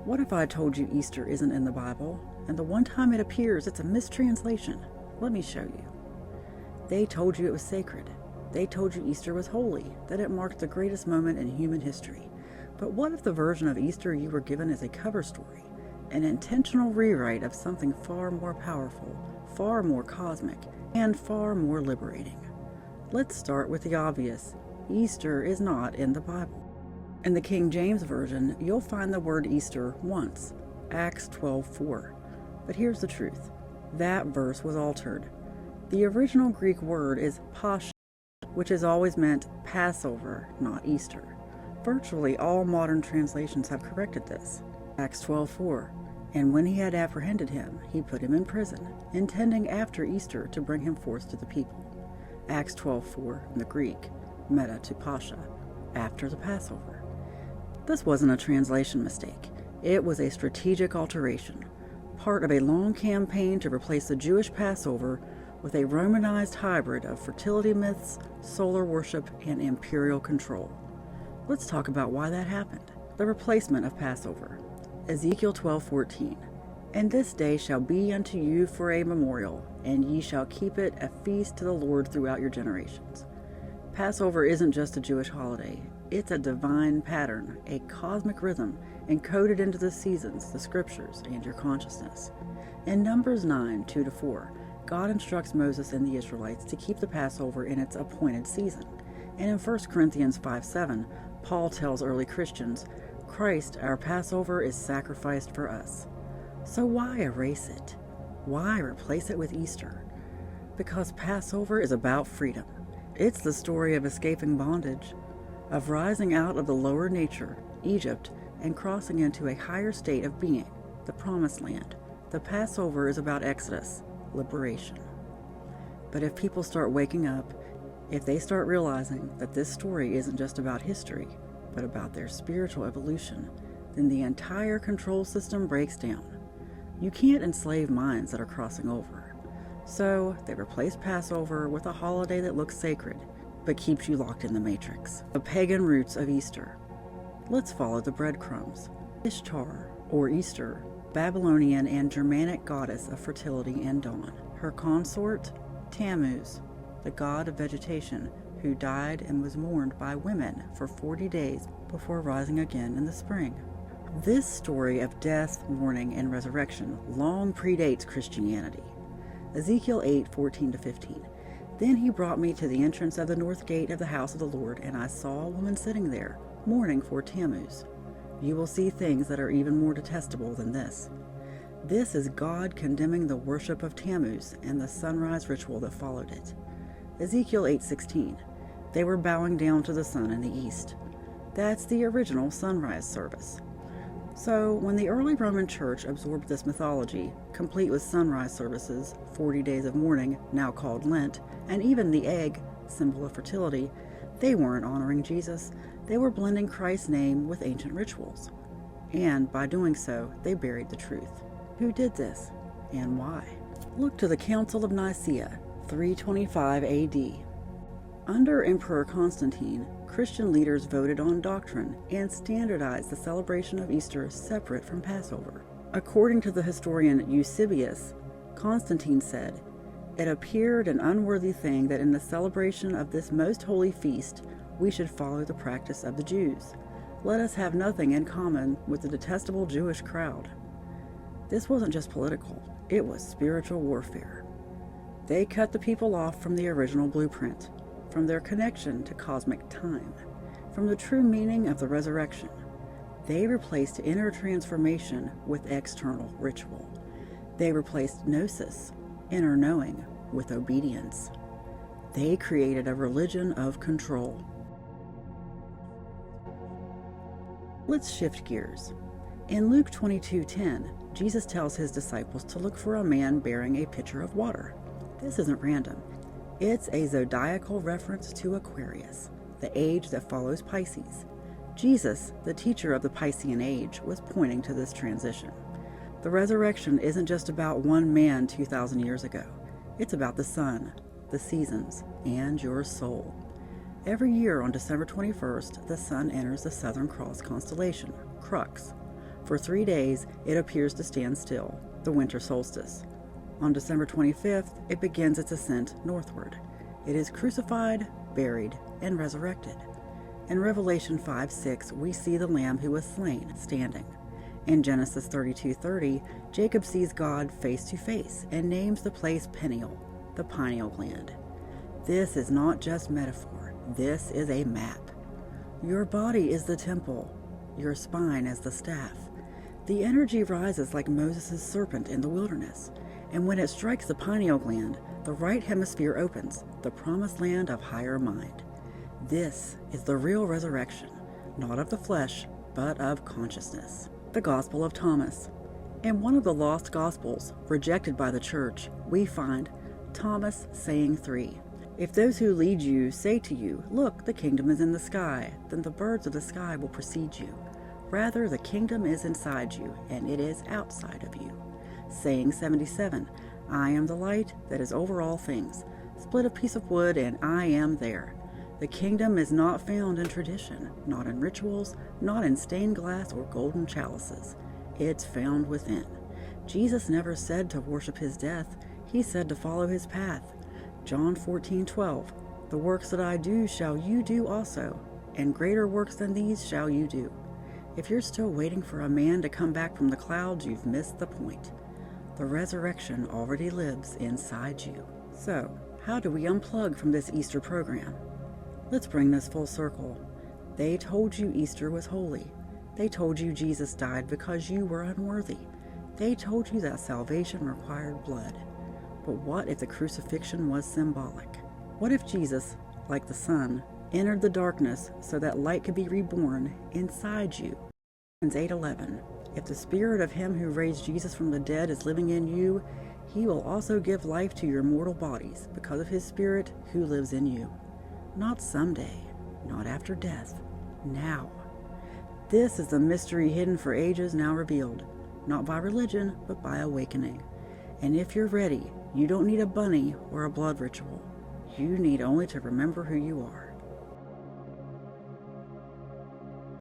What if I told you Easter isn't in the Bible, and the one time it appears it's a mistranslation? Let me show you. They told you it was sacred. They told you Easter was holy, that it marked the greatest moment in human history. But what if the version of Easter you were given is a cover story, an intentional rewrite of something far more powerful, far more cosmic, and far more liberating? Let's start with the obvious. Easter is not in the Bible. In the King James Version, you'll find the word Easter once, Acts 12:4. But here's the truth. That verse was altered. The original Greek word is Pascha, which has always meant Passover, not Easter. Virtually all modern translations have corrected this. Acts 12:4. And when he had apprehended him, he put him in prison, intending after Easter to bring him forth to the people. Acts 12:4 in the Greek, meta to Pascha, after the Passover. This wasn't a translation mistake. It was a strategic alteration, part of a long campaign to replace the Jewish Passover with a Romanized hybrid of fertility myths, solar worship, and imperial control. Let's talk about why that happened. The replacement of Passover. Ezekiel 12:14. And this day shall be unto you for a memorial, and ye shall keep it a feast to the Lord throughout your generations. Passover isn't just a Jewish holiday. It's a divine pattern, a cosmic rhythm encoded into the seasons, the scriptures, and your consciousness. In Numbers 9:2-4, God instructs Moses and the Israelites to keep the Passover in its appointed season. And in 1 Corinthians 5:7, Paul tells early Christians, Christ, our Passover, is sacrificed for us. So why erase it? Why replace it with Easter? Because Passover is about freedom. It's the story of escaping bondage, of rising out of the lower nature, Egypt, and crossing into a higher state of being, the Promised Land. The Passover is about exodus, liberation. But if people start waking up, if they start realizing that this story isn't just about history, but about their spiritual evolution, then the entire control system breaks down. You can't enslave minds that are crossing over. So they replace Passover with a holiday that looks sacred, but keeps you locked in the matrix. The pagan roots of Easter. Let's follow the breadcrumbs. Ishtar, or Easter, Babylonian and Germanic goddess of fertility and dawn. Her consort, Tammuz, the god of vegetation, who died and was mourned by women for 40 days before rising again in the spring. This story of death, mourning, and resurrection long predates Christianity. Ezekiel 8:14-15. Then he brought me to the entrance of the north gate of the house of the Lord, and I saw a woman sitting there, mourning for Tammuz. You will see things that are even more detestable than this. This is God condemning the worship of Tammuz and the sunrise ritual that followed it. Ezekiel 8:16. They were bowing down to the sun in the east. That's the original sunrise service. So, when the early Roman Church absorbed this mythology, complete with sunrise services, 40 days of mourning, now called Lent, and even the egg, symbol of fertility, they weren't honoring Jesus. They were blending Christ's name with ancient rituals. And by doing so, they buried the truth. Who did this, and why? Look to the Council of Nicaea, 325 AD. Under Emperor Constantine, Christian leaders voted on doctrine and standardized the celebration of Easter separate from Passover. According to the historian Eusebius, Constantine said, "It appeared an unworthy thing that in the celebration of this most holy feast we should follow the practice of the Jews. Let us have nothing in common with the detestable Jewish crowd." This wasn't just political, it was spiritual warfare. They cut the people off from the original blueprint, from their connection to cosmic time, from the true meaning of the resurrection. They replaced inner transformation with external ritual. They replaced gnosis, inner knowing, with obedience. They created a religion of control. Let's shift gears. In Luke 22:10, Jesus tells his disciples to look for a man bearing a pitcher of water. This isn't random. It's a zodiacal reference to Aquarius, the age that follows Pisces. Jesus, the teacher of the Piscean age, was pointing to this transition. The resurrection isn't just about one man 2,000 years ago. It's about the sun, the seasons, and your soul. Every year on December 21st, the sun enters the Southern Cross constellation, Crux. For 3 days, it appears to stand still, the winter solstice. On December 25th, it begins its ascent northward. It is crucified, buried, and resurrected. In Revelation 5:6, we see the Lamb who was slain standing. In Genesis 32:30, Jacob sees God face to face and names the place Peniel, the pineal gland. This is not just metaphor, this is a map. Your body is the temple, your spine is the staff. The energy rises like Moses' serpent in the wilderness, and when it strikes the pineal gland, the right hemisphere opens, the promised land of higher mind. This is the real resurrection, not of the flesh, but of consciousness. The Gospel of Thomas. In one of the lost Gospels, rejected by the church, we find Thomas saying 3. If those who lead you say to you, "Look, the kingdom is in the sky," then the birds of the sky will precede you. Rather, the kingdom is inside you, and it is outside of you. Saying 77, I am the light that is over all things. Split a piece of wood, and I am there. The kingdom is not found in tradition, not in rituals, not in stained glass or golden chalices. It's found within. Jesus never said to worship his death. He said to follow his path. John 14:12, the works that I do shall you do also, and greater works than these shall you do. If you're still waiting for a man to come back from the clouds, you've missed the point. The resurrection already lives inside you. So, how do we unplug from this Easter program? Let's bring this full circle. They told you Easter was holy. They told you Jesus died because you were unworthy. They told you that salvation required blood. But what if the crucifixion was symbolic? What if Jesus, like the sun, entered the darkness so that light could be reborn inside you? Romans 8:11. If the spirit of him who raised Jesus from the dead is living in you, he will also give life to your mortal bodies because of his spirit who lives in you. Not someday, not after death, now. This is the mystery hidden for ages now revealed, not by religion, but by awakening. And if you're ready, you don't need a bunny or a blood ritual. You need only to remember who you are.